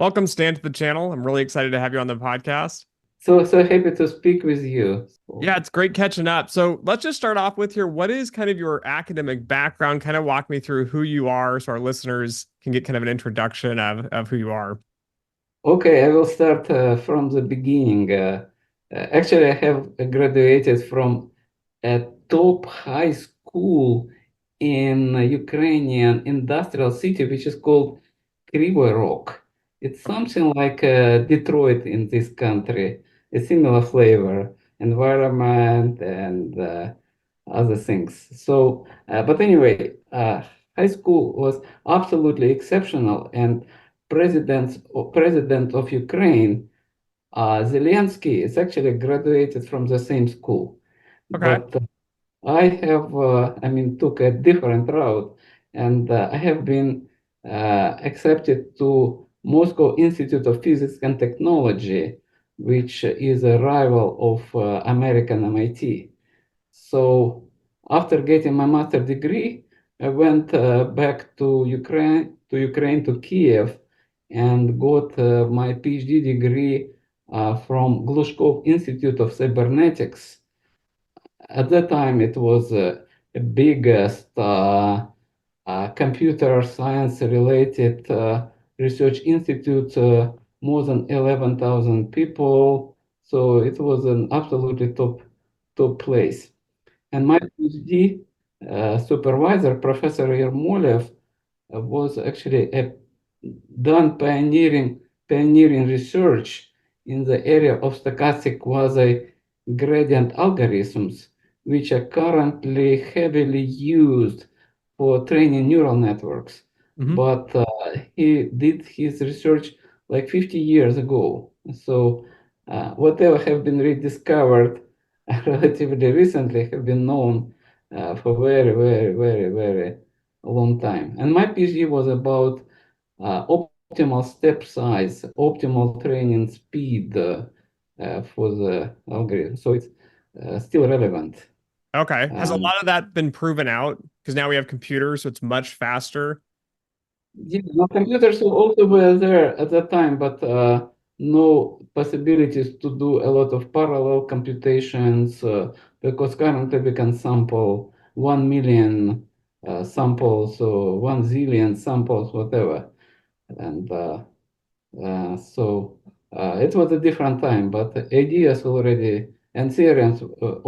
Welcome, Stan, to the channel. I'm really excited to have you on the podcast. So happy to speak with you. Yeah, it's great catching up. So let's just start off with here. What is kind of your academic background? Kind of walk me through who you are so our listeners can get kind of an introduction of who you are. Okay, I will start from the beginning. Actually, I have graduated from a top high school in a Ukrainian industrial city, which is called Kryvyi Rog. It's something like Detroit in this country, a similar flavor, environment, and other things. But anyway, high school was absolutely exceptional, and president of Ukraine, Zelensky, is actually graduated from the same school. Okay. But took a different route, and I have been accepted to Moscow Institute of Physics and Technology, which is a rival of American MIT. So after getting my master degree, I went back to Kiev, and got my PhD degree from Glushkov Institute of Cybernetics. At that time, it was the biggest computer science related research institute, more than 11,000 people. So it was an absolutely top place. And my PhD supervisor, Professor Yermolev, was actually a done pioneering research in the area of stochastic quasi-gradient algorithms, which are currently heavily used for training neural networks. Hmm. But he did his research like 50 years ago. So whatever have been rediscovered relatively recently have been known for very long time. And my PhD was about optimal step size, optimal training speed for the algorithm. So it's still relevant. Okay. Has a Um, lot of that been proven out? Because now we have computers, so it's much faster. yeah, no, computers also were there at that time, but no possibilities to do a lot of parallel computations because currently we can sample 1 million samples or 1 zillion samples, whatever. And it was a different time, but the ideas already and theorems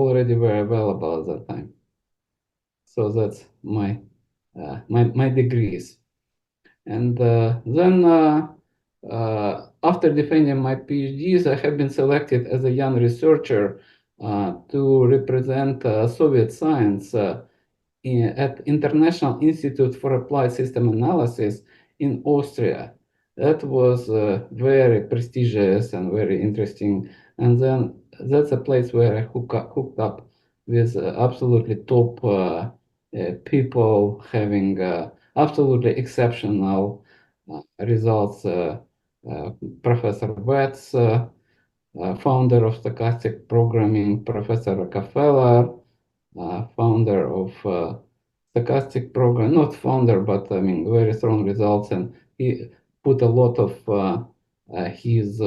already were available at that time. So that's my degrees. And then after defending my PhDs, I have been selected as a young researcher to represent Soviet science at International Institute for Applied System Analysis in Austria. That was very prestigious and very interesting. And then that's a place where I hooked up with absolutely top people having absolutely exceptional results. Uh, Professor Betts, founder of stochastic programming, Professor Rockefeller, founder of stochastic program, not founder, but I mean, very strong results. And he put a lot of his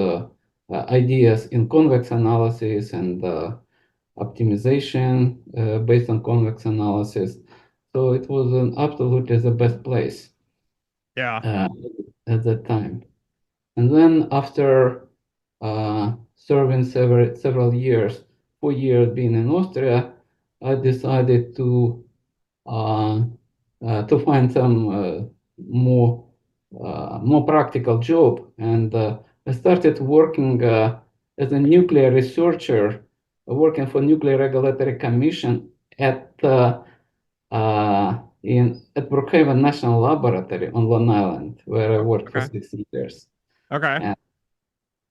ideas in convex analysis and optimization based on convex analysis. So it was absolutely the best place Yeah. uh, at that time. And then after serving several years, 4 years being in Austria, I decided uh, to find some more practical job, and I started working as a nuclear researcher, working for Nuclear Regulatory Commission at Brookhaven National Laboratory on Long Island, where I worked for Okay. 6 years. Okay.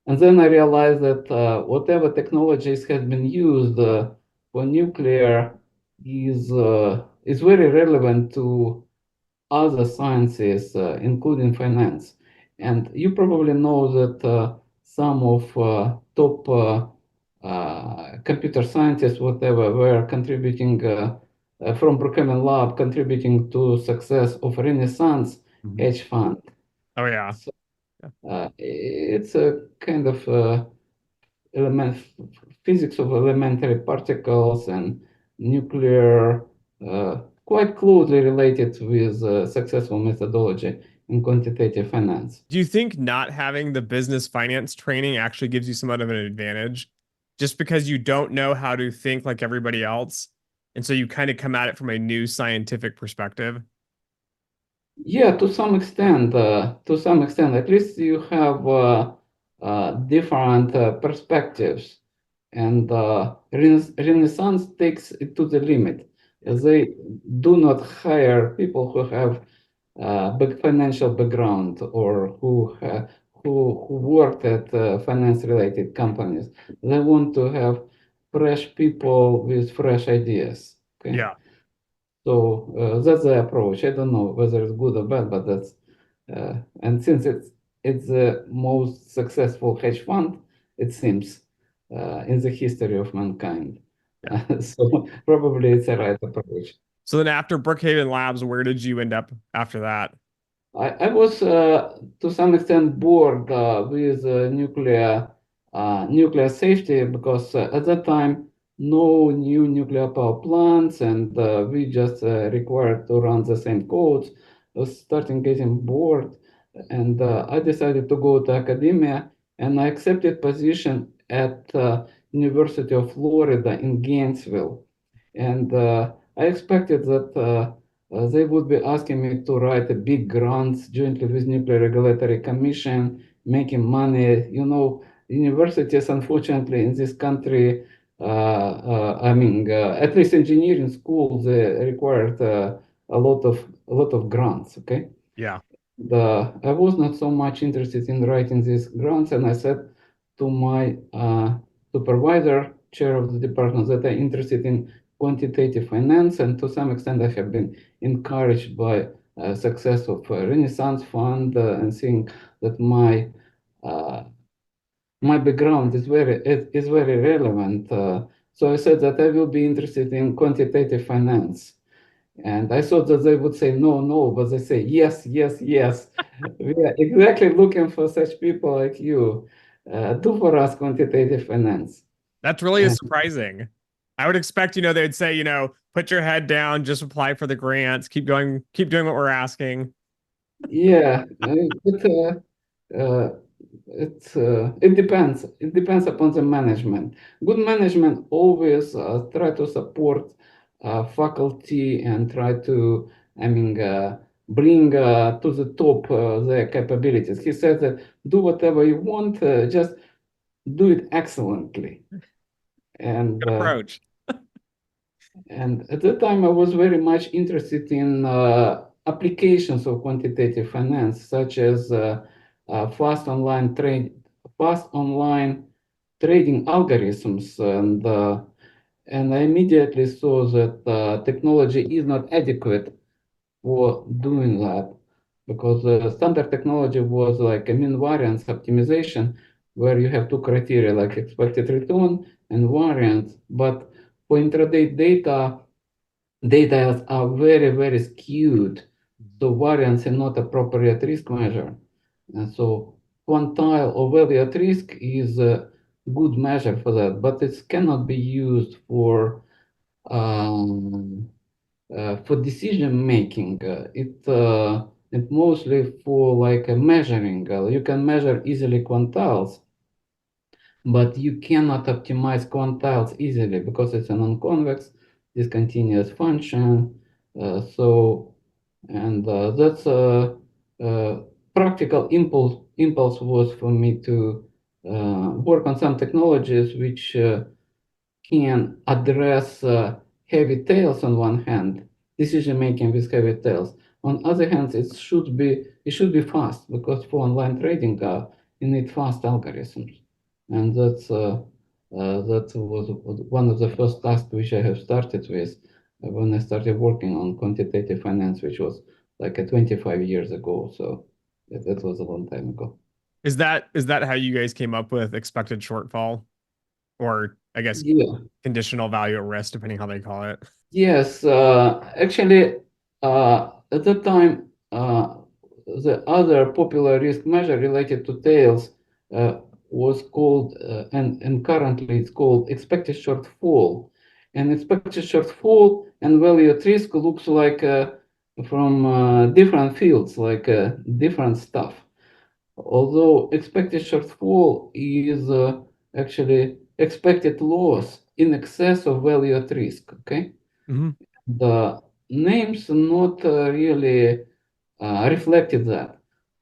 And then I realized that whatever technologies have been used for nuclear is very relevant to other sciences, including finance. And you probably know that some of top computer scientists, whatever, were contributing from Brookhaven Lab, contributing to success of Renaissance Mhm. hedge fund. Oh yeah. It's a kind of element physics of elementary particles and nuclear, quite closely related with successful methodology in quantitative finance. Do you think not having the business finance training actually gives you somewhat of an advantage just because you don't know how to think like everybody else? And so you kind of come at it from a new scientific perspective? Yeah, to some extent, at least you have different perspectives, and Renaissance takes it to the limit. They do not hire people who have big financial background or who worked at finance-related companies. They want to have fresh people with fresh ideas. Okay. Yeah. So that's the approach. I don't know whether it's good or bad, but that's and since it's the most successful hedge fund, it seems, in the history of mankind. Yeah. So probably it's a right approach. So then after Brookhaven Labs, where did you end up after that? I was to some extent bored with nuclear safety because at that time no new nuclear power plants and we just required to run the same codes. I was starting getting bored, and I decided to go to academia, and I accepted position at University of Florida in Gainesville, and I expected that. They would be asking me to write a big grants jointly with Nuclear Regulatory Commission, making money. You know, universities, unfortunately, in this country, at least engineering schools, required a lot of grants. Okay, Yeah. I was not so much interested in writing these grants, and I said to my supervisor, chair of the department, that I'm interested in quantitative finance, and to some extent, I have been encouraged by success of Renaissance Fund and seeing that uh, my background is very relevant. So I said that I will be interested in quantitative finance. And I thought that they would say no, no, but they say yes, yes, yes. We are exactly looking for such people like you. Do for us quantitative finance. That's really And surprising. I would expect, they'd say, put your head down, just apply for the grants, keep going, keep doing what we're asking. yeah, uh, it depends. It depends upon the management. Good management always try to support faculty and try to, bring to the top their capabilities. He said that do whatever you want, just do it excellently. And Good approach. and at that time, I was very much interested in applications of quantitative finance, such as uh, fast online trade, fast online trading algorithms, and I immediately saw that technology is not adequate for doing that because the standard technology was like a mean variance optimization where you have two criteria like expected return and variance. But for intraday data are very, very skewed. So variance is not appropriate risk measure. And so quantile or value at risk is a good measure for that, but it cannot be used um, for decision making. It mostly for like a measuring. You can measure easily quantiles, but you cannot optimize quantiles easily because it's a non-convex discontinuous function. That's a practical impulse was for me to work on some technologies which can address heavy tails on one hand, decision making with heavy tails. On other hand, it should be fast because for online trading, you need fast algorithms, and that was one of the first tasks which I have started with when I started working on quantitative finance, which was like 25 years ago. So that was a long time ago. Is that how you guys came up with expected shortfall, or I guess Yeah. conditional value at risk, depending how they call it? Yes, actually, at that time, the other popular risk measure related to tails was called, and currently it's called expected shortfall. And expected shortfall and value at risk looks like from different fields, like different stuff. Although expected shortfall is actually expected loss in excess of value at risk, okay? Hmm. The names not really reflected that.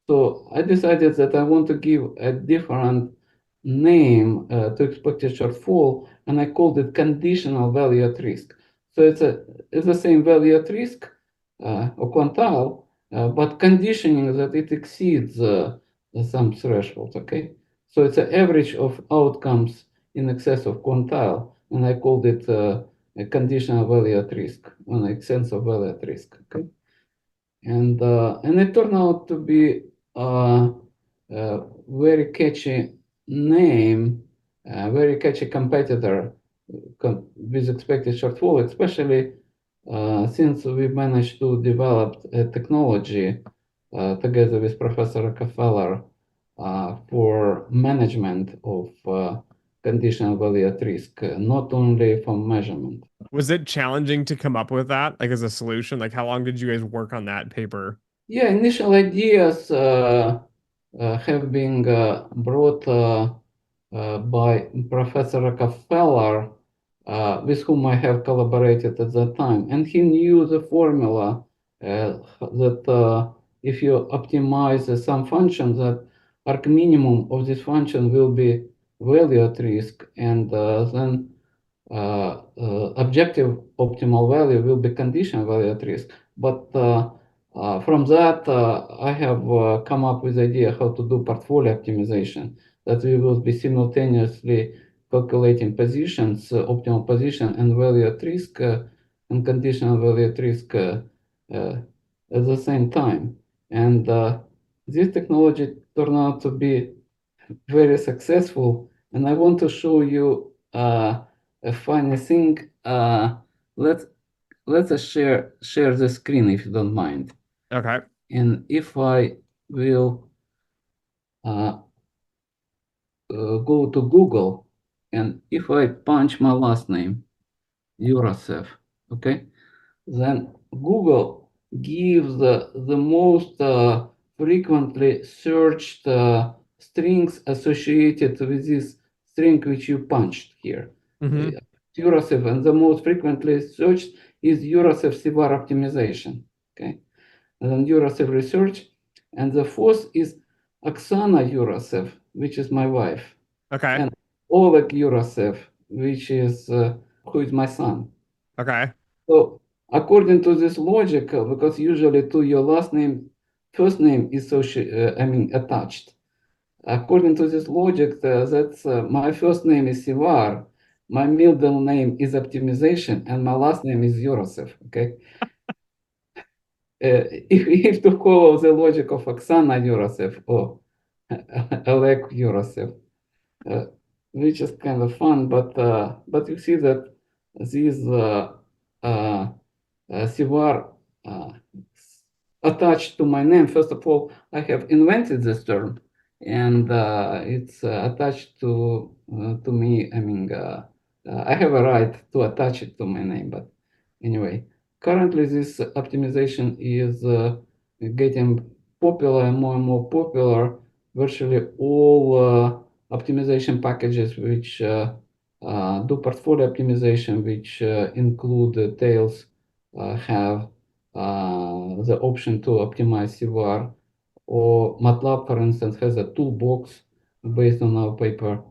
So I decided that I want to give a different name to expected shortfall, and I called it conditional value at risk. So it's the same value at risk or quantile, but conditioning that it exceeds some threshold. Okay, so it's an average of outcomes in excess of quantile, and I called it a conditional value at risk, an extent of value at risk. Okay. And it turned out to be a very catchy name, a very catchy competitor with expected shortfall, especially since we managed to develop a technology together with Professor Rockefeller for management of conditional value at risk, not only for measurement. Was it challenging to come up with that, like as a solution? Like, how long did you guys work on that paper? Yeah, initial ideas have been brought by Professor Rockefeller, with whom I have collaborated at that time. And he knew the formula that if you optimize some function, that arc minimum of this function will be value at risk, and then objective optimal value will be conditional value at risk. But from that, I have come up with the idea how to do portfolio optimization, that we will be simultaneously calculating positions, optimal position and value at risk and conditional value at risk at the same time. And this technology turned out to be very successful. And I want to show you a funny thing. Let's let us share the screen if you don't mind. Okay. And if I will go to Google, and if I punch my last name, Uryasev, okay, then Google gives the most frequently searched strings associated with this string which you punched here. Hmm. Uryasev, and the most frequently searched is Uryasev CVaR optimization. Okay, and then Uryasev research, and the fourth is Oxana Uryasev, which is my wife, Okay. and Oleg Uryasev, which is who is my son. Okay. So according to this logic, because usually to your last name, first name is attached. According to this logic, that's my first name is CVaR, my middle name is optimization, and my last name is Uryasev. Okay, if to follow the logic of Oksana Uryasev or Oleg Uryasev, uh, which is kind of fun, but you see that these uh, CVaR attached to my name. First of all, I have invented this term, and it's attached to me. I mean, I have a right to attach it to my name. But anyway, currently this optimization is getting popular and more popular. Virtually all optimization packages which do portfolio optimization, which include tails, have the option to optimize CVaR, or MATLAB, for instance, has a toolbox based on our paper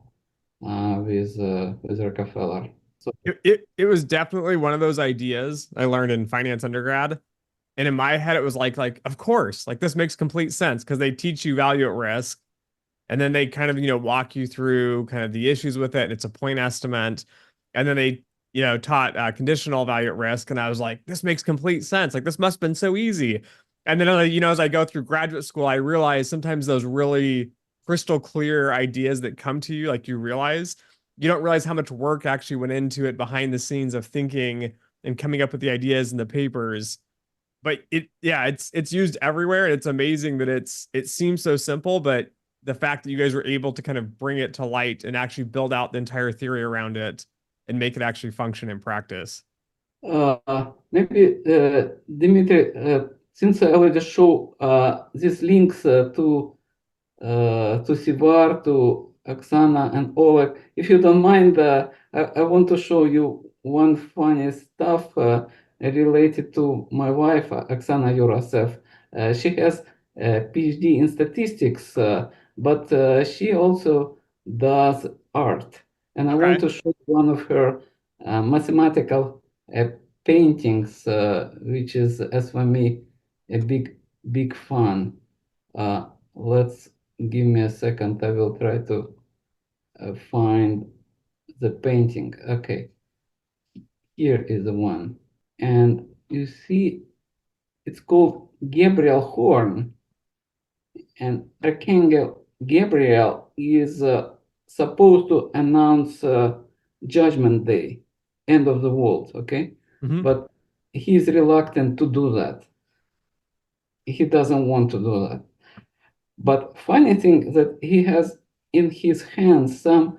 with Rockefeller. So It was definitely one of those ideas I learned in finance undergrad. And in my head, it was like, of course, like this makes complete sense because they teach you value at risk. And then they kind of, walk you through kind of the issues with it. And it's a point estimate. And then they, taught conditional value at risk. And I was like, this makes complete sense. Like this must have been so easy. And then, as I go through graduate school, I realize sometimes those really crystal clear ideas that come to you, like you don't realize how much work actually went into it behind the scenes of thinking and coming up with the ideas and the papers. but yeah, it's used everywhere, and it's amazing that it seems so simple, but the fact that you guys were able to kind of bring it to light and actually build out the entire theory around it and make it actually function in practice. Maybe Dimitri, since I already show these links to CVaR, to Oxana and Oleg. If you don't mind, I want to show you one funny stuff related to my wife, Oxana Uryasev. She has a PhD in statistics, but she also does art. And I want Okay. to show one of her mathematical uh, paintings, which is, as for me, a big fun. Let's give me a second. I will try to find the painting. Okay, here is the one. And you see, it's called Gabriel Horn. And Archangel Gabriel is supposed to announce Judgment Day, end of the world, okay? Hmm. But he's reluctant to do that. He doesn't want to do that. But funny thing that he has in his hands some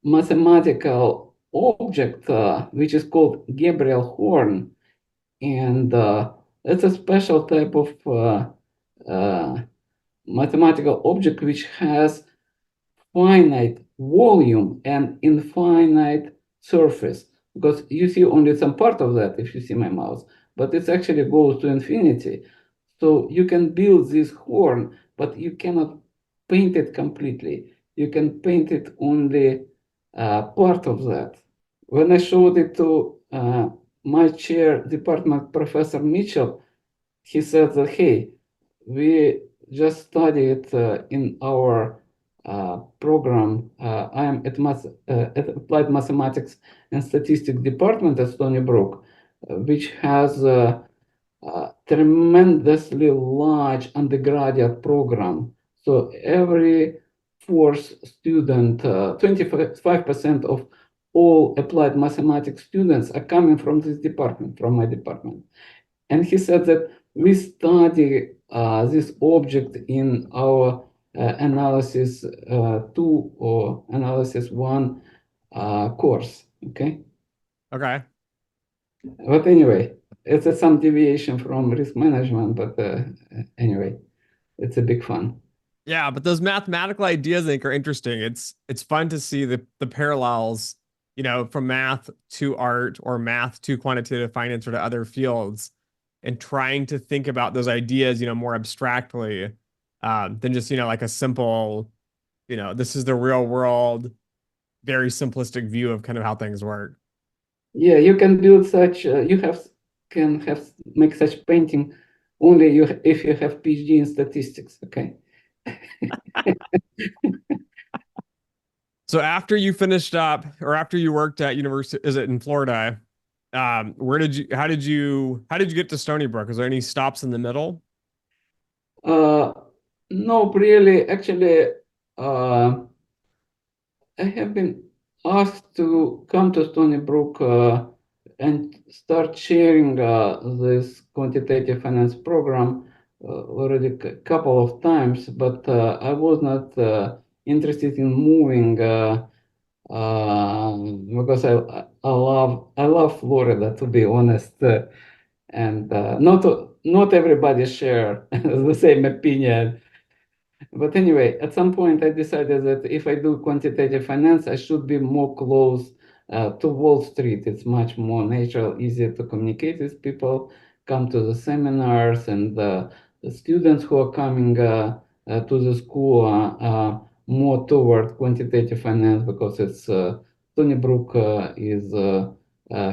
mathematical object which is called Gabriel Horn, and it's a special type of uh, mathematical object which has finite volume and infinite surface. Because you see only some part of that if you see my mouse, but it actually goes to infinity. So you can build this horn, but you cannot paint it completely. You can paint it only part of that. When I showed it to my chair department professor Mitchell, he said that, hey, we just studied in our program. I am at Applied Mathematics and Statistics Department at Stony Brook, which has tremendously large undergraduate program. So every fourth student, 25% of all applied mathematics students are coming from this department, from my department. And he said that we study this object in our analysis 2 or analysis 1 course, okay? Okay. But anyway, it's some deviation from risk management, but anyway, it's a big fun. Yeah, but those mathematical ideas I think are interesting. It's fun to see the parallels, from math to art or math to quantitative finance or to other fields, and trying to think about those ideas, more abstractly, than just, like a simple, this is the real world, very simplistic view of kind of how things work. Yeah, you can build such, can have make such painting only if you have PhD in statistics, okay? So after you finished up, or after you worked at University, is it in Florida? How did you get to Stony Brook? Is there any stops in the middle? Uh, no, really, actually, uh, I have been asked to come to Stony Brook and start sharing this quantitative finance program already a couple of times, but I was not interested in moving because I love Florida, to be honest, and not everybody share the same opinion. But anyway, at some point, I decided that if I do quantitative finance, I should be more close to Wall Street. It's much more natural, easier to communicate with people, come to the seminars, and the students who are coming to the school are more toward quantitative finance because it's Stony Brook is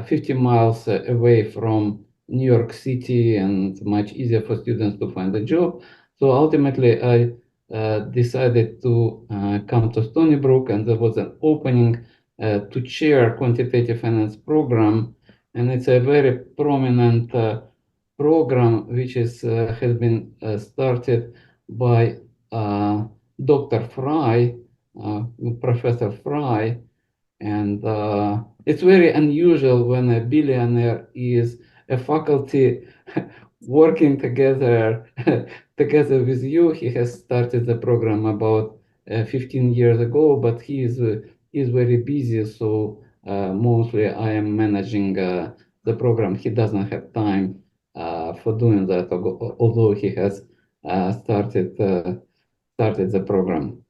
50 miles away from New York City and much easier for students to find a job. So ultimately, I decided to come to Stony Brook, and there was an opening to chair quantitative finance program, and it's a very prominent program which has been started by Dr. Fry, Professor Fry, and it's very unusual when a billionaire is a faculty working together together with you. He has started the program about 15 years ago, but he is very busy. So mostly I am managing the program. He doesn't have time for doing that, although he has started the program.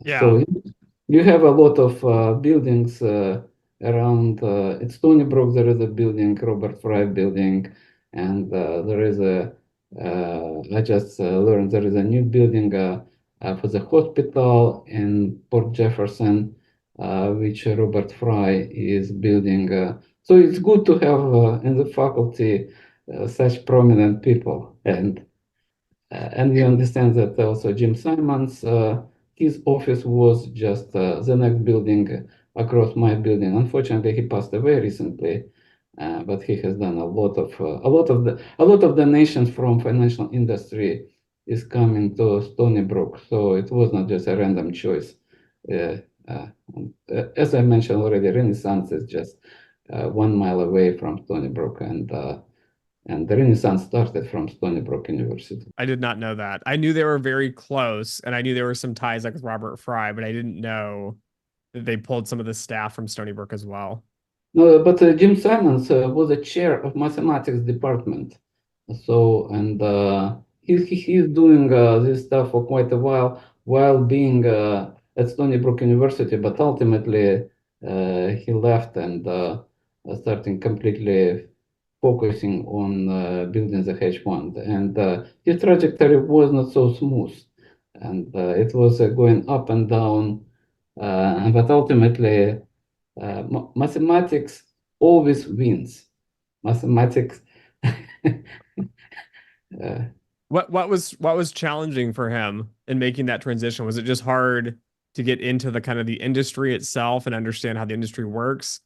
Yeah. So you have a lot of buildings around. It's Stony Brook. There is a building, Robert Fry building, and there is a. I just learned there is a new building for the hospital in Port Jefferson, which Robert Fry is building. So it's good to have in the faculty such prominent people, and you understand that also Jim Simons, his office was just the next building across my building. Unfortunately, he passed away recently, but he has done a lot of donations from financial industry is coming to Stony Brook. So it was not just a random choice. Uh, uh, as I mentioned already, Renaissance is just 1 mile away from Stony Brook, and the Renaissance started from Stony Brook University. I did not know that. I knew they were very close, and I knew there were some ties like with Robert Fry, but I didn't know that they pulled some of the staff from Stony Brook as well. No, but Jim Simons was a chair of mathematics department. So, and he's doing this stuff for quite a while being at Stony Brook University, but ultimately he left and starting completely focusing on building the hedge fund. And his trajectory was not so smooth, and it was going up and down. But ultimately, mathematics always wins. Mathematics. uh, What was challenging for him in making that transition? Was it just hard to get into the kind of the industry itself and understand how the industry works?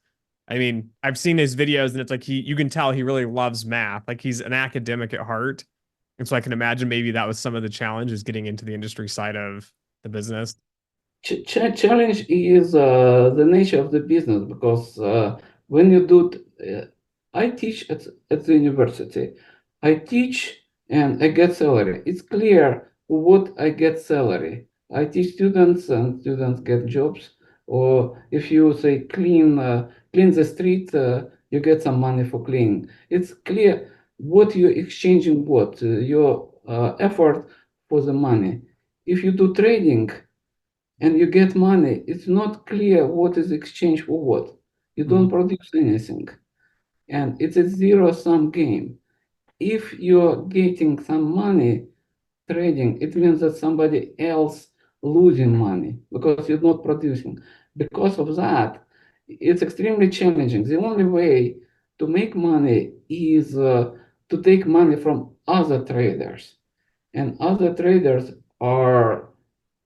I mean, I've seen his videos and it's like you can tell he really loves math. Like he's an academic at heart. And so I can imagine maybe that was some of the challenges getting into the industry side of the business. challenge is the nature of the business because when you do, I teach at the university. I teach and I get salary. It's clear what I get salary. I teach students and students get jobs. Or if you say clean the street, you get some money for cleaning. It's clear what you're exchanging, what your effort for the money. If you do trading, and you get money, it's not clear what is exchange for what. You don't Mhm. produce anything. And it's a zero-sum game. If you're getting some money trading, it means that somebody else losing money because you're not producing. Because of that, it's extremely challenging. The only way to make money is to take money from other traders. And other traders are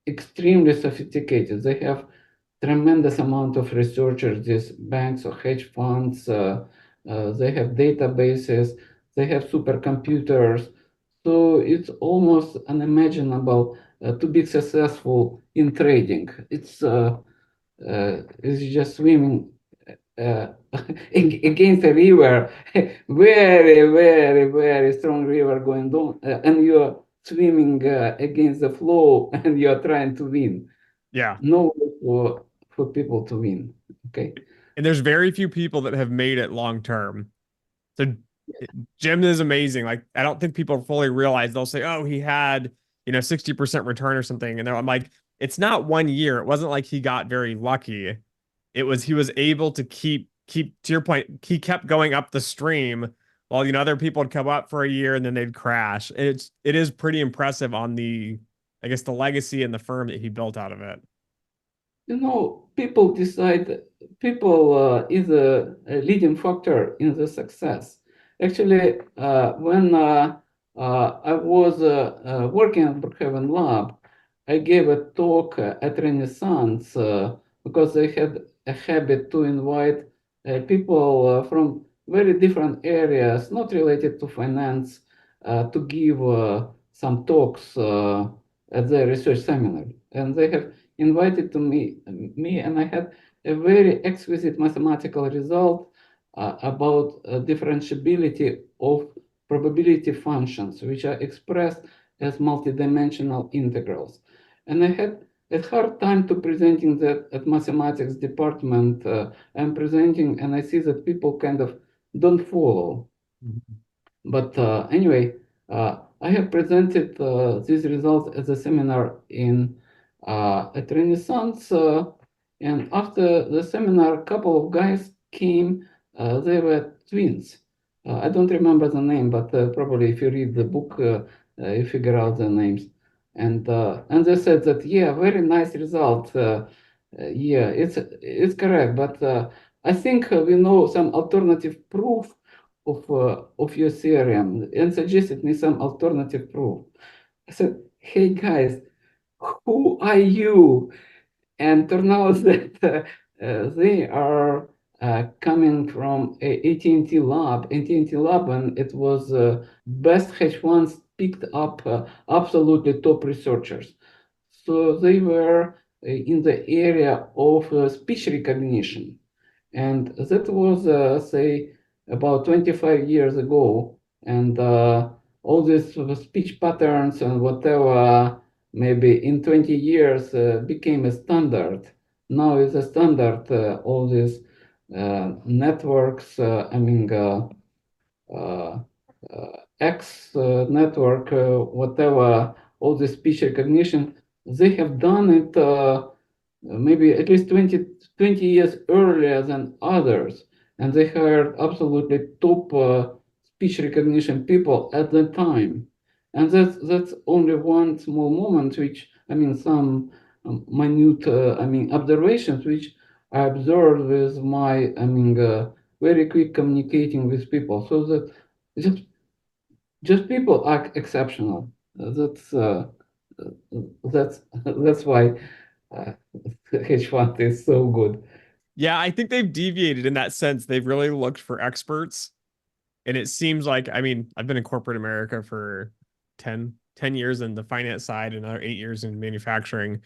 extremely sophisticated. They have tremendous amount of researchers, these banks or hedge funds. They have databases. They have supercomputers. So it's almost unimaginable to be successful in trading. It's just swimming uh, against a river, very, very, very strong river going down, and you're swimming against the flow, and you're trying to win. Yeah. No way for people to win. Okay. And there's very few people that have made it long term. So Jim is amazing. Like I don't think people fully realize they'll say, "Oh, he had, 60% return or something." And I'm like, it's not 1 year. It wasn't like he got very lucky. It was he was able to keep to your point, he kept going up the stream while other people would come up for a year and then they'd crash. It is pretty impressive on the I guess the legacy and the firm that he built out of it. People decide, people is a leading factor in the success. Actually, when I was working at Brookhaven Lab, I gave a talk at Renaissance because they had a habit to invite people from very different areas, not related to finance, to give some talks at their research seminar. And they have invited to me, and I had a very exquisite mathematical result about differentiability of probability functions, which are expressed as multidimensional integrals. And I had a hard time to presenting that at mathematics department. I'm presenting and I see that people kind of don't follow. But anyway, I have presented these results as a seminar at Renaissance. And after the seminar, a couple of guys came. They were twins. I don't remember the name, but probably if you read the book, you figure out the names. And they said that, yeah, very nice result. Yeah, it's correct. But I think we know some alternative proof of your theorem and suggested me some alternative proof. I said, hey guys, who are you? And turns out that they are coming from a AT&T lab, and it was best hedge funds picked up absolutely top researchers. So they were in the area of speech recognition. And that was, say, about 25 years ago. And all these speech patterns and whatever, maybe in 20 years became a standard. Now it's a standard, all these networks, uh, X network, whatever, all the speech recognition, they have done it maybe at least 20 years earlier than others. And they hired absolutely top speech recognition people at the time. And that's only one small moment, which, some minute, observations, which I observed with my, very quick communicating with people. So that just people are exceptional. That's why uh, hedge fund is so good. Yeah, I think they've deviated in that sense. They've really looked for experts. And it seems like, I mean, I've been in corporate America for 10 years in the finance side and another 8 years in manufacturing.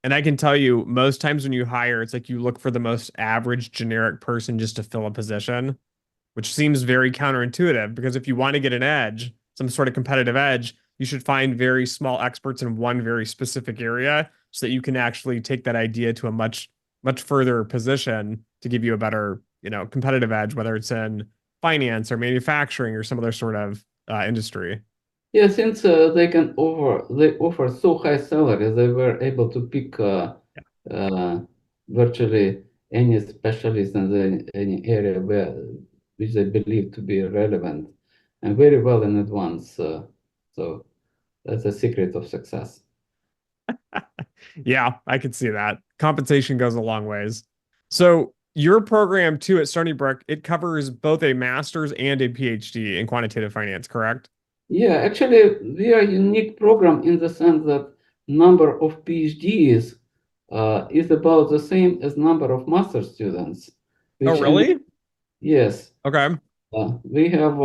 And I can tell you, most times when you hire, it's like you look for the most average generic person just to fill a position, which seems very counterintuitive because if you want to get an edge, some sort of competitive edge, you should find very small experts in one very specific area so that you can actually take that idea to a much further position to give you a better, competitive edge, whether it's in finance or manufacturing or some other sort of industry. Yeah, since they offer so high salaries, they were able to pick uh, virtually any specialist in any area which they believe to be relevant and very well in advance. So that's a secret of success. Yeah, I can see that. Compensation goes a long ways. So your program too at Stony Brook, it covers both a master's and a PhD in quantitative finance, correct? Yeah, actually, we are a unique program in the sense that number of PhDs is about the same as number of master students, Oh, which really? yes, Okay. we have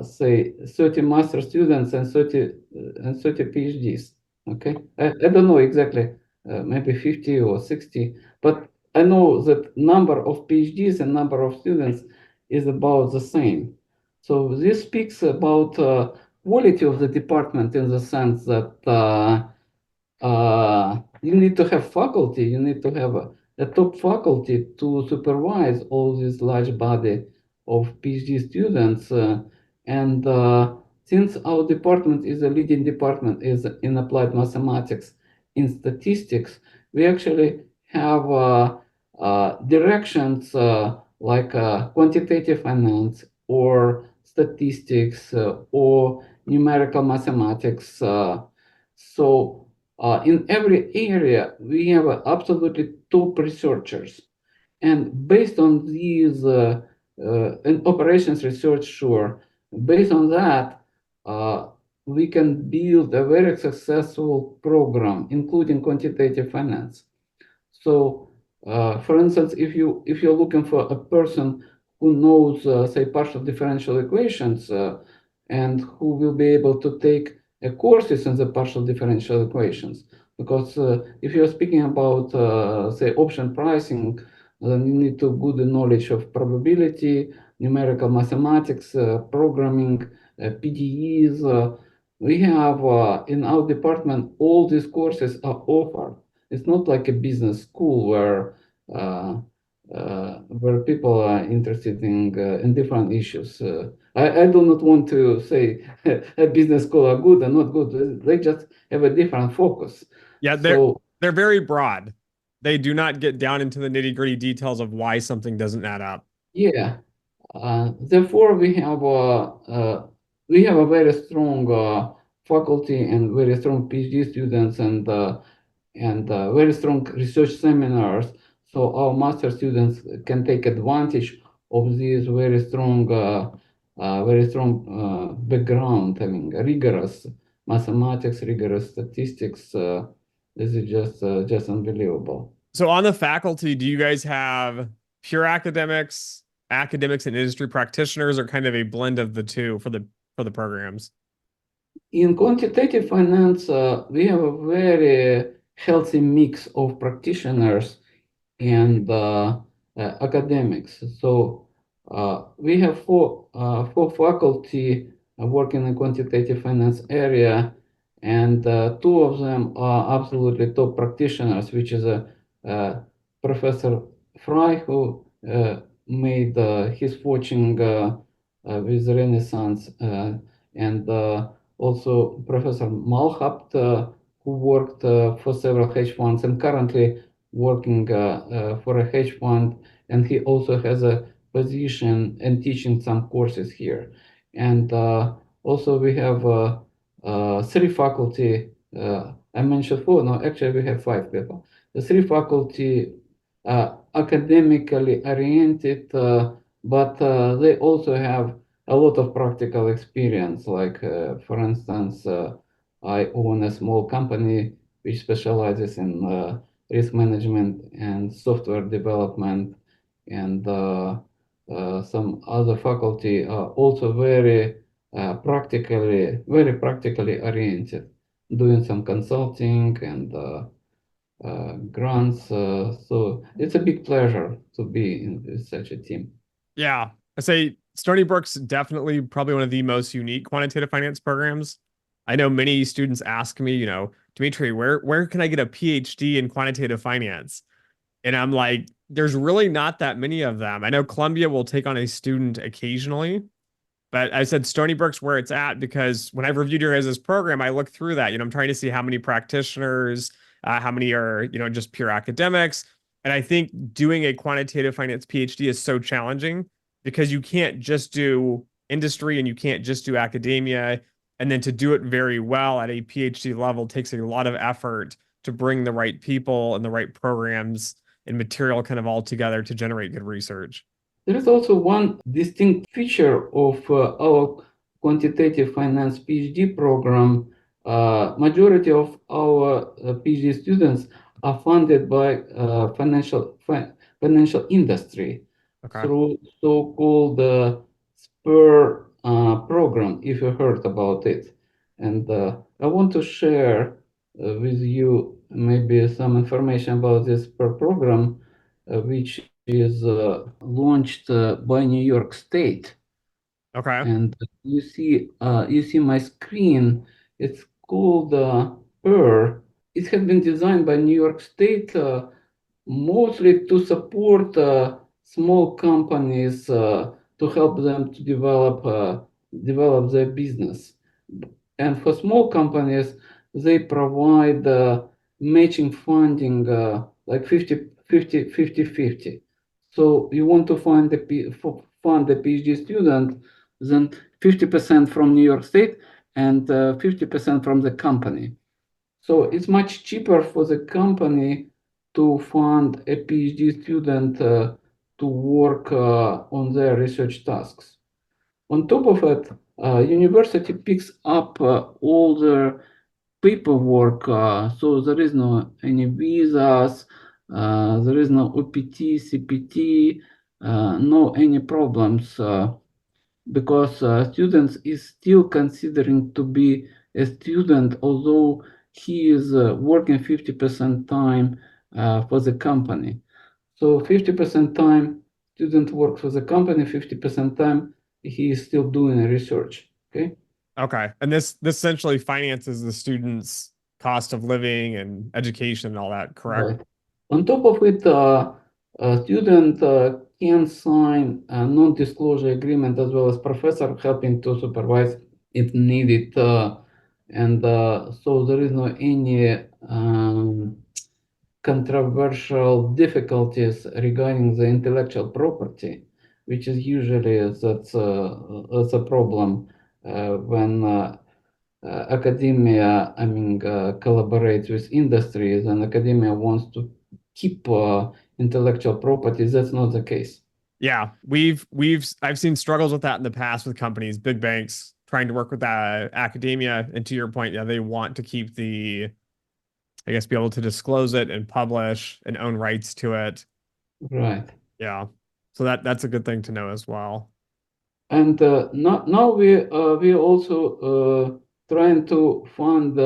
say 30 master students and 30 PhDs. Okay, I don't know exactly, maybe 50 or 60, but I know that number of PhDs and number of students is about the same. So this speaks about quality of the department in the sense that you need to have faculty, you need to have a top faculty to supervise all this large body of PhD students. And since our department is a leading department is in applied mathematics, in statistics, we actually have directions like quantitative finance or statistics or numerical mathematics. So in every area, we have absolutely top researchers. And based on these, and operations research, sure, based on that, we can build a very successful program, including quantitative finance. So, for instance, if you're looking for a person who knows, say, partial differential equations, and who will be able to take courses in the partial differential equations, because if you're speaking about, say, option pricing, then you need to good knowledge of probability, numerical mathematics, programming, PDEs. We have in our department, all these courses are offered. It's not like a business school where people are interested in different issues. I do not want to say a business school are good or not good. They just have a different focus. Yeah, So they're very broad. They do not get down into the nitty-gritty details of why something doesn't add up. yeah, therefore we have a very strong faculty and very strong PhD students and very strong research seminars. So our master students can take advantage of this very strong background. I mean, rigorous mathematics, rigorous statistics. This is just unbelievable. So on the faculty, do you guys have pure academics, academics and industry practitioners, or kind of a blend of the two for the programs? In quantitative finance, we have a very healthy mix of practitioners and academics. So we have four faculty working in quantitative finance area, and two of them are absolutely top practitioners, which is Professor Fry, who made his fortune with Renaissance, and also Professor Malhapt, who worked for several hedge funds and currently working for a hedge fund, and he also has a position and teaching some courses here. And also we have three faculty. I mentioned four. No, actually we have five people. The three faculty academically oriented, but they also have a lot of practical experience. Like for instance, I own a small company which specializes in risk management and software development, and some other faculty are also very practically oriented, doing some consulting and grants. So it's a big pleasure to be in such a team. Yeah, I say Stony Brook's definitely probably one of the most unique quantitative finance programs. I know many students ask me, Dimitri, where can I get a PhD in quantitative finance? And I'm like, there's really not that many of them. I know Columbia will take on a student occasionally, but I said Stony Brook's where it's at because when I've reviewed your guys' program, I look through that. I'm trying to see how many practitioners, how many are, just pure academics. And I think doing a quantitative finance PhD is so challenging because you can't just do industry and you can't just do academia. And then to do it very well at a PhD level takes a lot of effort to bring the right people and the right programs and material kind of all together to generate good research. There is also one distinct feature of our quantitative finance PhD program. Majority of our PhD students are funded by financial industry Okay. through so-called SPIR program, if you heard about it. And I want to share with you maybe some information about this SPIR program, which is launched by New York State. Okay. And you see my screen. It's called PER. It has been designed by New York State mostly to support small companies to help them to develop their business. And for small companies, they provide matching funding like 50-50. So you want to fund the PhD student, then 50% from New York State and 50% from the company. So it's much cheaper for the company to fund a PhD student to work on their research tasks. On top of it, university picks up all the paperwork, so there is no any visas, there is no OPT, CPT, no any problems because students is still considering to be a student, although he is working 50% time for the company. So 50% time student works for the company, 50% time he is still doing research. Okay. Okay. And this essentially finances the students' cost of living and education and all that, correct? Right. On top of it, a student can sign a non-disclosure agreement as well as professor helping to supervise if needed. And so there is no any controversial difficulties regarding the intellectual property, which is usually that's a problem when academia, collaborates with industries, and academia wants to keep intellectual property. That's not the case. Yeah, I've seen struggles with that in the past with companies, big banks trying to work with academia. And to your point, yeah, they want to keep I guess, be able to disclose it and publish and own rights to it. Right. Yeah. So that's a good thing to know as well. And now we also trying to fund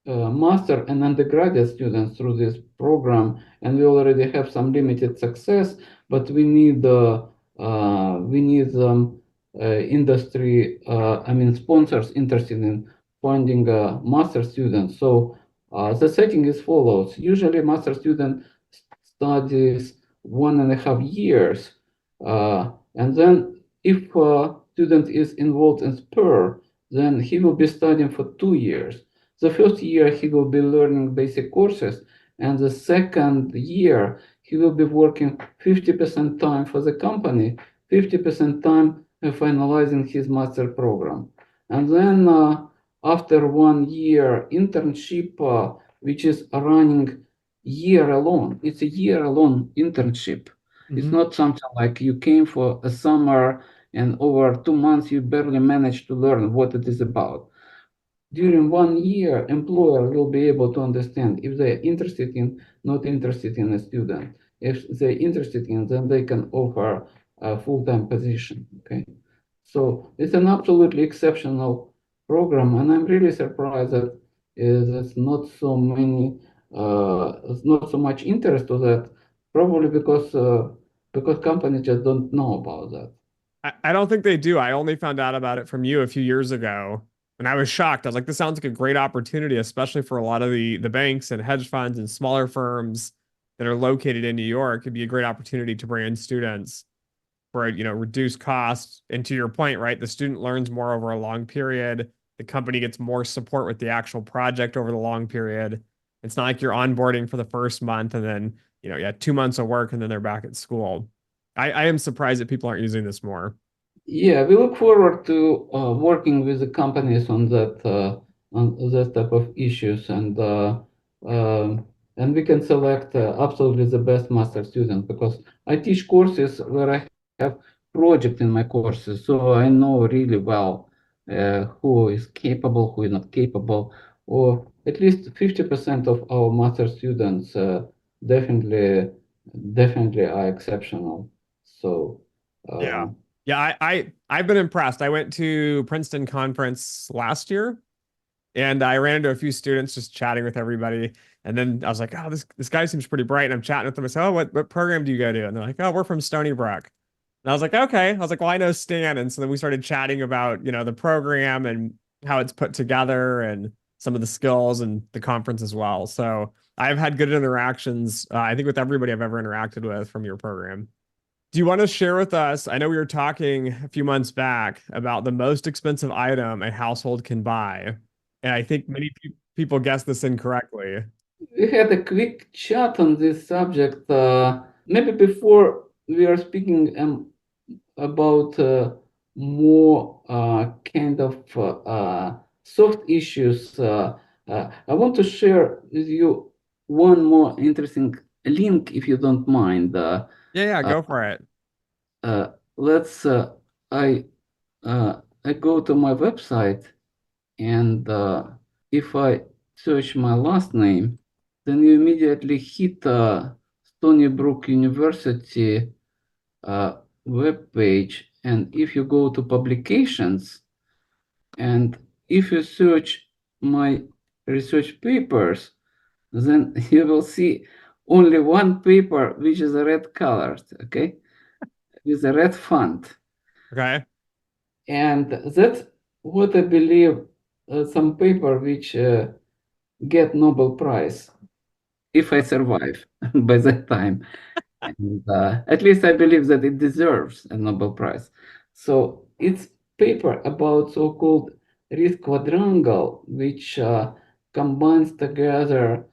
master and undergraduate students through this program, and we already have some limited success, but we need industry, sponsors interested in funding master students. So the setting is follows. Usually, master student studies 1.5 years, and then if a student is involved in SPIR, then he will be studying for 2 years. The first year, he will be learning basic courses, and the second year, he will be working 50% time for the company, 50% time finalizing his master program. And then after 1 year internship, which is running year alone, it's a year-long internship. It's not something like you came for a summer and over 2 months you barely managed to learn what it is about. During 1 year, employer will be able to understand if they're interested in, not interested in a student. If they're interested in, then they can offer a full-time position. Okay, so it's an absolutely exceptional program, and I'm really surprised that there's not so many, there's not so much interest to that. Probably because companies just don't know about that. I don't think they do. I only found out about it from you a few years ago, and I was shocked. I was like, this sounds like a great opportunity, especially for a lot of the banks and hedge funds and smaller firms that are located in New York. It'd be a great opportunity to bring in students for, reduced costs. And to your point, right, the student learns more over a long period. The company gets more support with the actual project over the long period. It's not like you're onboarding for the first month and then, 2 months of work and then they're back at school. I am surprised that people aren't using this more. Yeah, we look forward to working with the companies on that type of issues, and we can select absolutely the best master student because I teach courses where I have project in my courses, so I know really well who is capable, who is not capable, or at least 50% of our master students definitely are exceptional. So. Yeah. Um, Yeah, I've been impressed. I went to Princeton conference last year and I ran into a few students just chatting with everybody. And then I was like, oh, this guy seems pretty bright. And I'm chatting with them. I said, oh, what program do you go to? And they're like, oh, we're from Stony Brook. And I was like, okay. I was like, well, I know Stan. And so then we started chatting about, the program and how it's put together and some of the skills and the conference as well. So I've had good interactions, I think, with everybody I've ever interacted with from your program. Do you want to share with us? I know we were talking a few months back about the most expensive item a household can buy. And I think many people guessed this incorrectly. We had a quick chat on this subject. Maybe before we are speaking about more kind of soft issues, I want to share with you one more interesting link, if you don't mind. Yeah, Uh, go for it. let's. I I go to my website, and if I search my last name, then you immediately hit Stony Brook University web page. And if you go to publications, and if you search my research papers, then you will see only one paper which is red colored, okay? with a red font. Okay. And that's what I believe some paper which get Nobel Prize if I survive by that time. And at least I believe that it deserves a Nobel Prize. So it's paper about so-called risk quadrangle, which combines together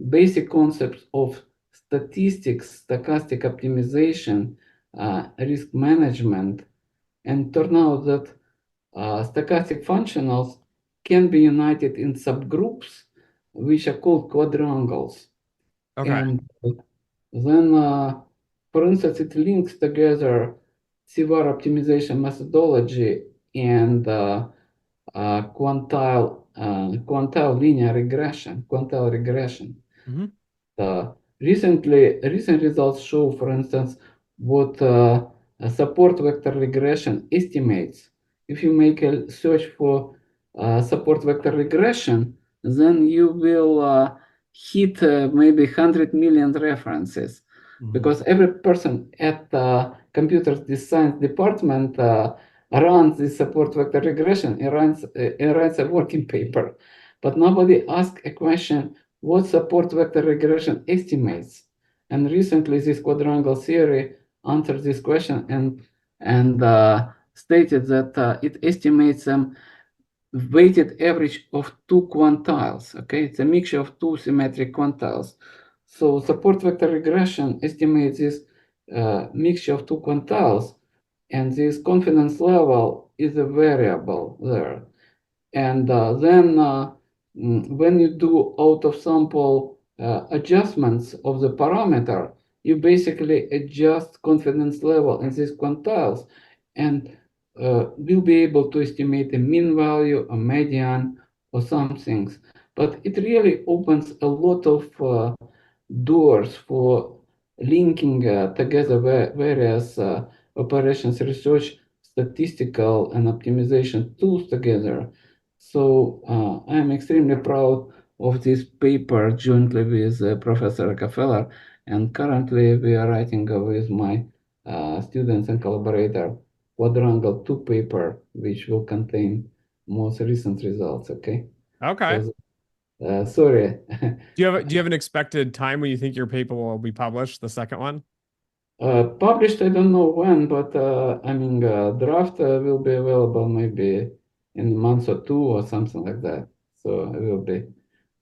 basic concepts of statistics, stochastic optimization, risk management, and turn out that stochastic functionals can be united in subgroups, which are called quadrangles. Okay. And then, for instance, it links together CVaR optimization methodology and quantile linear regression, quantile regression. Hmm. Recent results show, for instance, what a support vector regression estimates. If you make a search for support vector regression, then you will hit maybe 100 million references Hmm. because every person at the computer science department runs the support vector regression and writes a working paper. But nobody asks a question what support vector regression estimates. And recently, this quadrangle theory answered this question and stated that it estimates weighted average of two quantiles. Okay, it's a mixture of two symmetric quantiles. So support vector regression estimates this mixture of two quantiles, and this confidence level is a variable there. And then when you do out of sample adjustments of the parameter, you basically adjust confidence level in these quantiles and will be able to estimate a mean value, a median, or some things. But it really opens a lot of doors for linking together various operations research, statistical, and optimization tools together. So I'm extremely proud of this paper jointly with Professor Rockefeller, and currently we are writing with my students and collaborator quadrangle 2 paper, which will contain most recent results. Okay, Okay. so sorry. Do you have an expected time when you think your paper will be published, the second one? Published, I don't know when, but I mean, draft will be available maybe in a month or two or something like that. So I will be,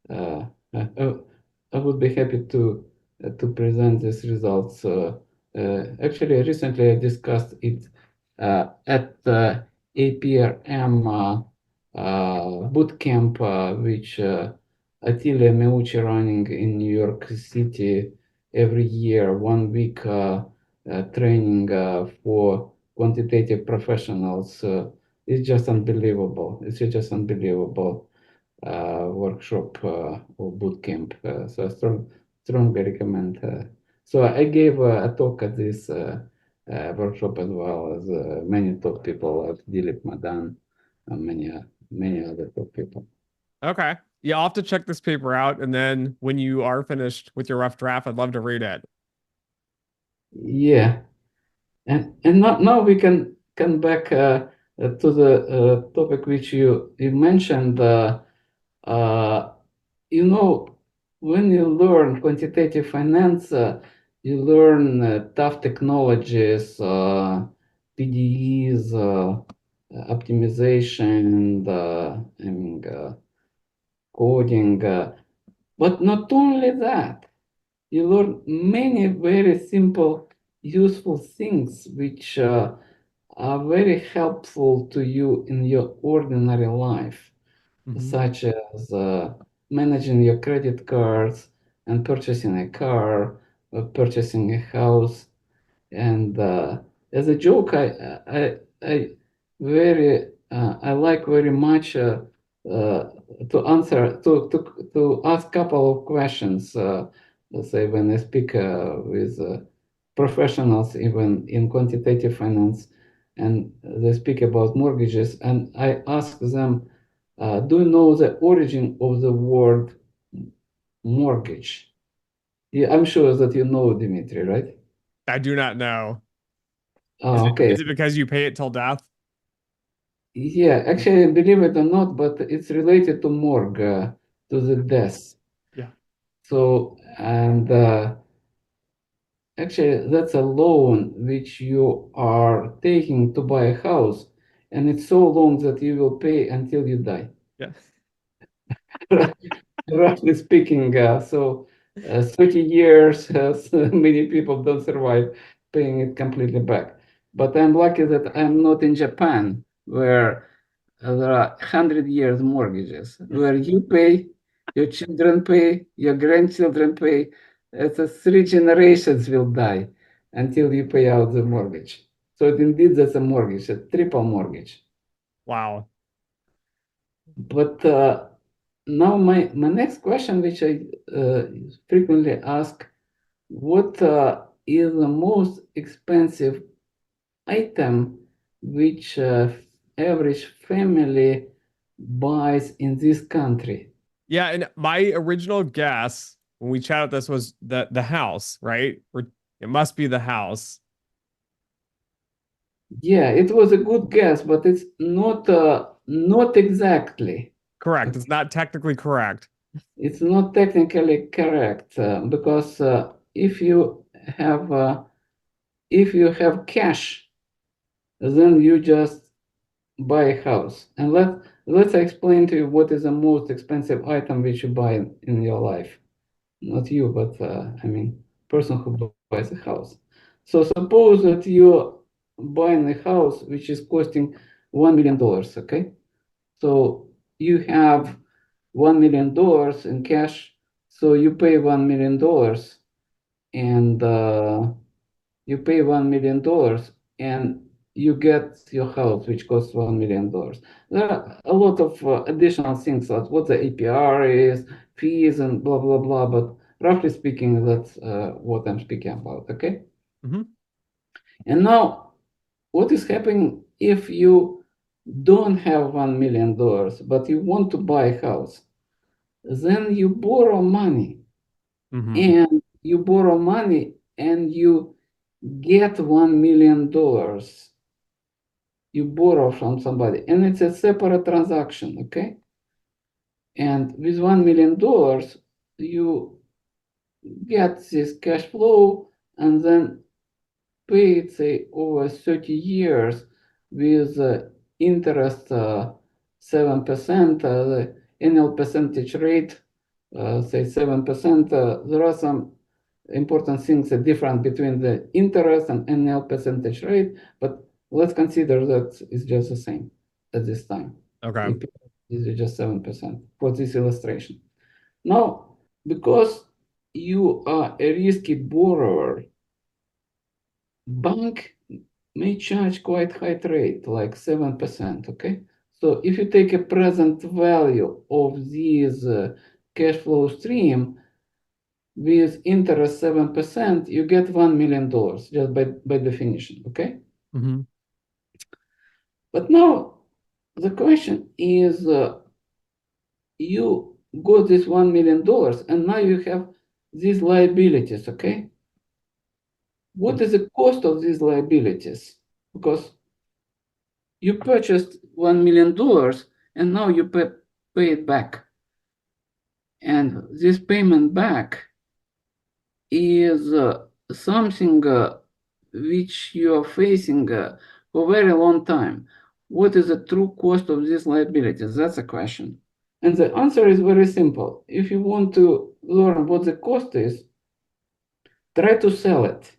uh, I would be happy to present these results. Actually, recently I discussed it at the APRM boot camp, which Attila Meucci running in New York City every year, 1 week training for quantitative professionals. It's just unbelievable. It's just unbelievable workshop or boot camp. So I strongly recommend. So I gave a talk at this workshop as well as many top people like Dilip Madan and many other top people. Okay. Yeah, I'll have to check this paper out, and then when you are finished with your rough draft, I'd love to read it. Yeah, and now we can come back to the topic which you mentioned. Uh, you know, when you learn quantitative finance, you learn tough technologies, PDEs, optimization, I mean, coding. But not only that, you learn many very simple, useful things which are very helpful to you in your ordinary life, Hmm. such as managing your credit cards and purchasing a car, purchasing a house. And as a joke, I very I like very much to answer to ask couple of questions. Let's say when I speak with professionals, even in quantitative finance, and they speak about mortgages, and I ask them, "Do you know the origin of the word mortgage?" Yeah, I'm sure that you know, Dimitri, right? I do not know. Okay. Is it because you pay it till death? Yeah, actually, believe it or not, but it's related to morgue, to the death. Yeah. So, and actually, that's a loan which you are taking to buy a house, and it's so long that you will pay until you die. Yeah. Roughly speaking, 30 years, many people don't survive paying it completely back. But I'm lucky that I'm not in Japan, where there are 100 years mortgages, where you pay, your children pay, your grandchildren pay. It's a 3 generations will die until you pay out the mortgage. So indeed, that's a mortgage, a triple mortgage. Wow. But now my next question, which I frequently ask, what is the most expensive item which average family buys in this country? Yeah, and my original guess when we chatted this was the house, right? It must be the house. Yeah, it was a good guess, but it's not exactly. Correct. It's not technically correct. It's not technically correct because if you have cash, then you just buy a house. And let's explain to you what is the most expensive item which you buy in your life. Not you, but I mean, person who buys a house. So suppose that you're buying a house which is costing $1 million. Okay, so you have $1 million in cash. So you pay $1 million, and you pay $1 million, and you get your house, which costs $1 million. There are a lot of additional things, like what the APR is, fees, and blah blah blah. But roughly speaking, that's what I'm speaking about. Okay. Hmm. And now, what is happening if you don't have $1 million, but you want to buy a house? Then you borrow money, Hmm. and you borrow money, and you get $1 million. You borrow from somebody, and it's a separate transaction. Okay. And with $1 million, you get this cash flow, and then pay it, say, over 30 years with interest 7%, the annual percentage rate, say 7%. There are some important things, the difference between the interest and annual percentage rate, but let's consider that it's just the same at this time. Okay. It is just 7% for this illustration. Now, because you are a risky borrower, bank may charge quite high rate, like 7%. Okay, so if you take a present value of this cash flow stream with interest 7%, you get $1 million just by definition. Okay, Hmm. but now the question is, you got this $1 million, and now you have these liabilities. Okay, what is the cost of these liabilities? Because you purchased $1 million, and now you pay it back. And this payment back is something which you are facing for a very long time. What is the true cost of these liabilities? That's a question. And the answer is very simple. If you want to learn what the cost is, try to sell it.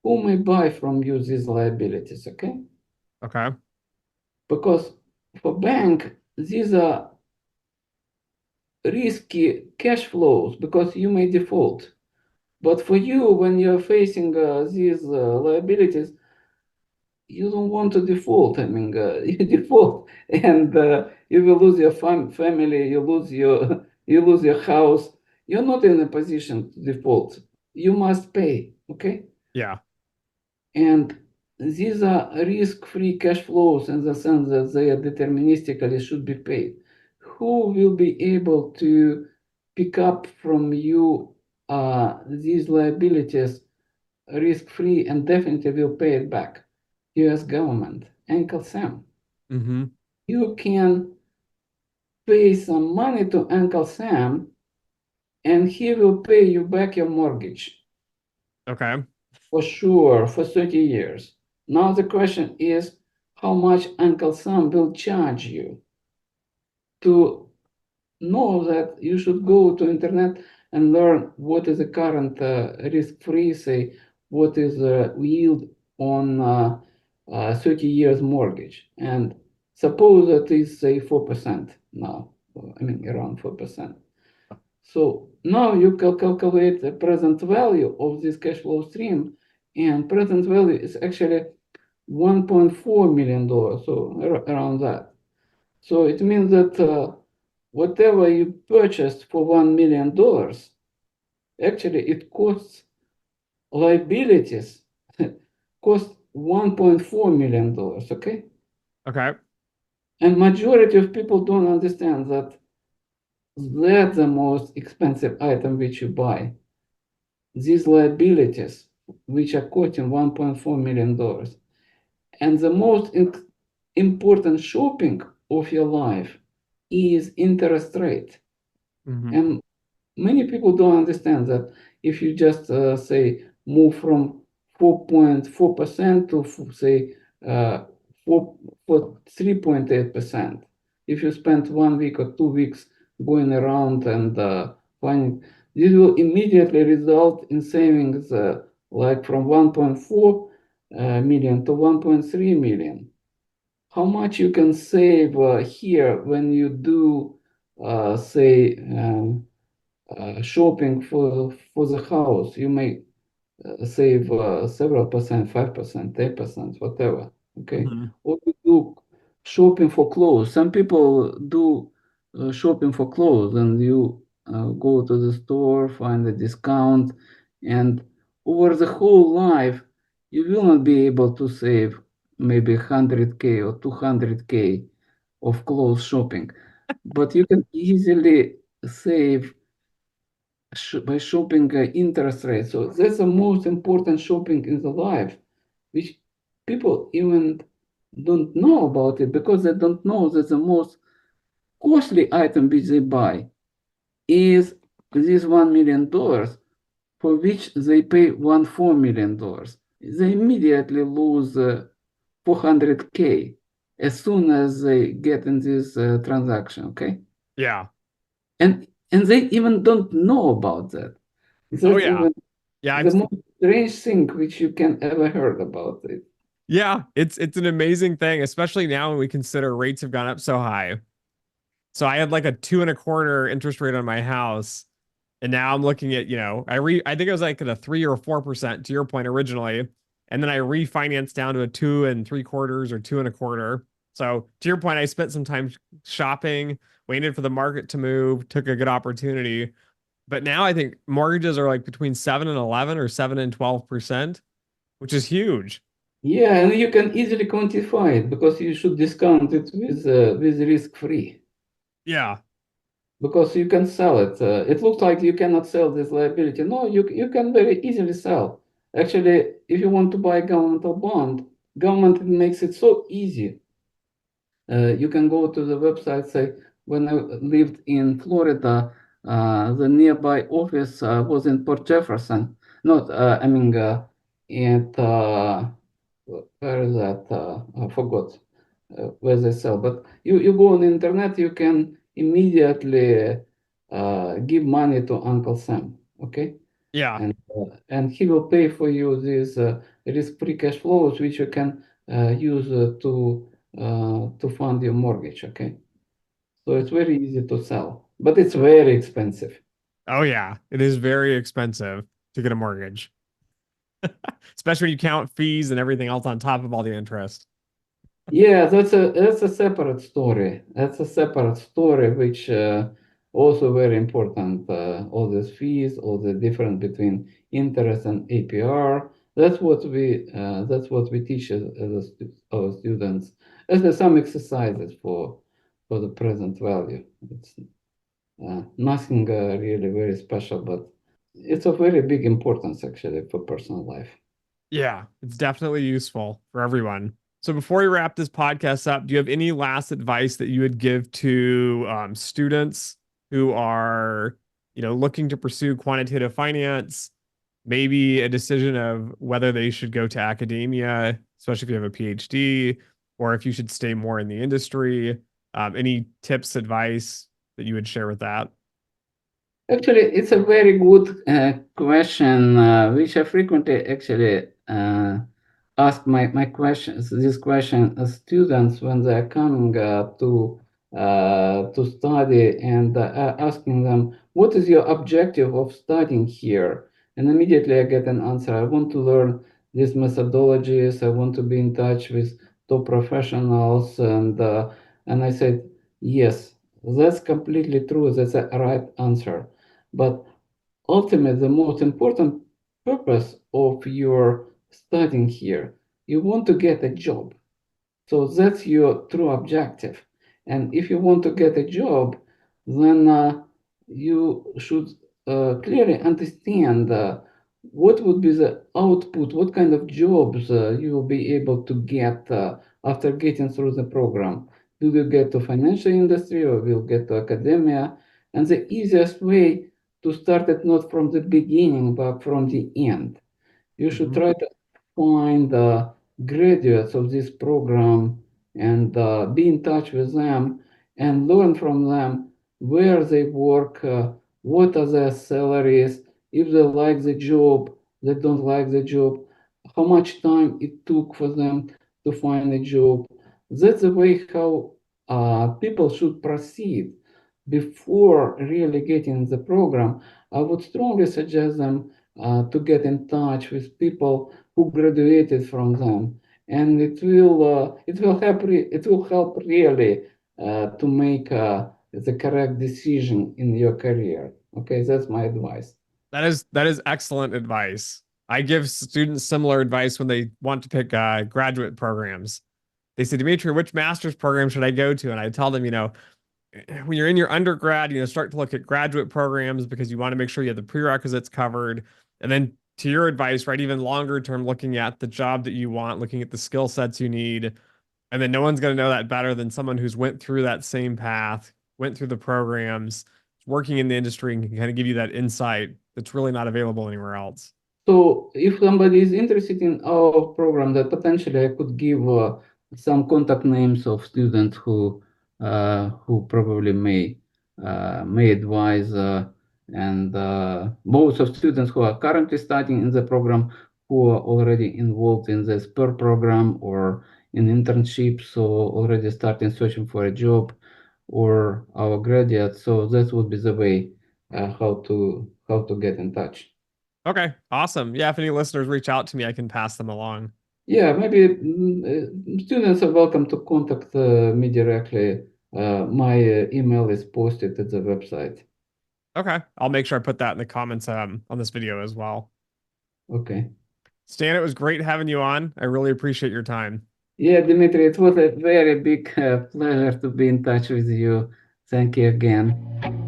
Who may buy from you these liabilities? Okay, Okay. because for bank, these are risky cash flows because you may default. But for you, when you're facing these liabilities, you don't want to default. I mean, you default, and you will lose your family. You lose your you lose your house. You're not in a position to default. You must pay. Okay, Yeah. and these are risk-free cash flows in the sense that they are deterministically should be paid. Who will be able to pick up from you these liabilities risk-free and definitely will pay it back. U.S. government, Uncle Sam. Mm-hmm. You can pay some money to Uncle Sam, and he will pay you back your mortgage Okay. for sure for 30 years. Now the question is how much Uncle Sam will charge you to know that you should go to internet and learn what is the current risk-free, say, what is the yield on 30 years mortgage. And suppose that is, say, 4% now, I mean, around 4%. So now you can calculate the present value of this cash flow stream, and present value is actually $1.4 million, so around that. So it means that whatever you purchased for $1 million, actually it costs liabilities, cost $1.4 million, okay? Okay. And majority of people don't understand that that's the most expensive item which you buy. These liabilities, which are costing $1.4 million. And the most important shopping of your life is interest rate. Mm-hmm. And many people don't understand that if you just say move from 4.4% to say 3.8%, if you spend 1 week or 2 weeks going around and finding, this will immediately result in savings like from 1.4 million to 1.3 million. How much you can save here when you do say shopping for the house, you may save several percent, 5%, 10%, whatever. Okay. Mm-hmm. Or you do shopping for clothes. Some people do shopping for clothes, and you go to the store, find a discount, and over the whole life, you will not be able to save maybe 100K or 200K of clothes shopping, but you can easily save by shopping interest rates. So that's the most important shopping in the life, which people even don't know about it because they don't know that the most costly item which they buy is this $1 million for which they pay $1.4 million. They immediately lose 400K as soon as they get in this transaction. Okay, Yeah. and they even don't know about that. Oh That's yeah. even Yeah. the most strange thing which you can ever heard about it. Yeah. It's an amazing thing, especially now when we consider rates have gone up so high. So I had like a 2.25 interest rate on my house. And now I'm looking at, I think it was like at a 3 or 4% to your point originally. And then I refinanced down to a 2.75 or 2.25. So to your point, I spent some time shopping, waited for the market to move, took a good opportunity. But now I think mortgages are like between 7 and 11 or 7 and 12%, which is huge. Yeah, and you can easily quantify it because you should discount it with risk free Yeah. because you can sell it. It looks like you cannot sell this liability. No, you can very easily sell. Actually, if you want to buy governmental bond, government makes it so easy. You can go to the website, say, when I lived in Florida, the nearby office was in Port Jefferson. Not, I mean, where is that? I forgot where they sell. But you go on the internet, you can immediately give money to Uncle Sam, okay? Yeah. And he will pay for you these risk-free cash flows, which you can use to fund your mortgage. Okay, so it's very easy to sell, but it's very expensive. Oh yeah. It is very expensive to get a mortgage, especially when you count fees and everything else on top of all the interest. Yeah, that's a separate story. That's a separate story, which also very important. All these fees, all the difference between interest and APR. That's what we teach our students as some exercises for the present value. It's nothing really very special, but it's of very big importance actually for personal life. Yeah, it's definitely useful for everyone. So before we wrap this podcast up, do you have any last advice that you would give to students who are, looking to pursue quantitative finance, maybe a decision of whether they should go to academia, especially if you have a PhD, or if you should stay more in the industry? Any tips, advice that you would share with that? Actually, it's a very good question, which I frequently actually ask my questions. This question students when they are coming to study and asking them, "What is your objective of studying here?" And immediately I get an answer. I want to learn these methodologies. I want to be in touch with top professionals, and I said, yes, that's completely true. That's a right answer. But ultimately, the most important purpose of your studying here, you want to get a job. So that's your true objective. And if you want to get a job, then you should clearly understand what would be the output, what kind of jobs you will be able to get after getting through the program. Do you get to financial industry or will get to academia? And the easiest way to start it not from the beginning, but from the end. You should Mhm. try to find graduates of this program and be in touch with them and learn from them where they work, what are their salaries, if they like the job, they don't like the job, how much time it took for them to find a job. That's the way how people should proceed before really getting the program. I would strongly suggest them to get in touch with people who graduated from them, and it will help really to make the correct decision in your career. Okay, that's my advice. That is excellent advice. I give students similar advice when they want to pick graduate programs. They say, Dimitri, which master's program should I go to? And I tell them, when you're in your undergrad, start to look at graduate programs because you want to make sure you have the prerequisites covered. And then to your advice, right, even longer term, looking at the job that you want, looking at the skill sets you need. And then no one's going to know that better than someone who's went through that same path, went through the programs, working in the industry, and can kind of give you that insight that's really not available anywhere else. So if somebody is interested in our program, that potentially I could give some contact names of students who probably may advise and both of students who are currently studying in the program, who are already involved in the SPIR program or in internships, so already starting searching for a job, or our graduates. So that would be the way how to get in touch. Okay, awesome. Yeah, if any listeners reach out to me, I can pass them along. Yeah, maybe students are welcome to contact me directly. My email is posted at the website. Okay, I'll make sure I put that in the comments on this video as well. Okay. Stan, it was great having you on. I really appreciate your time. Yeah, Dimitri, it was a very big pleasure to be in touch with you. Thank you again.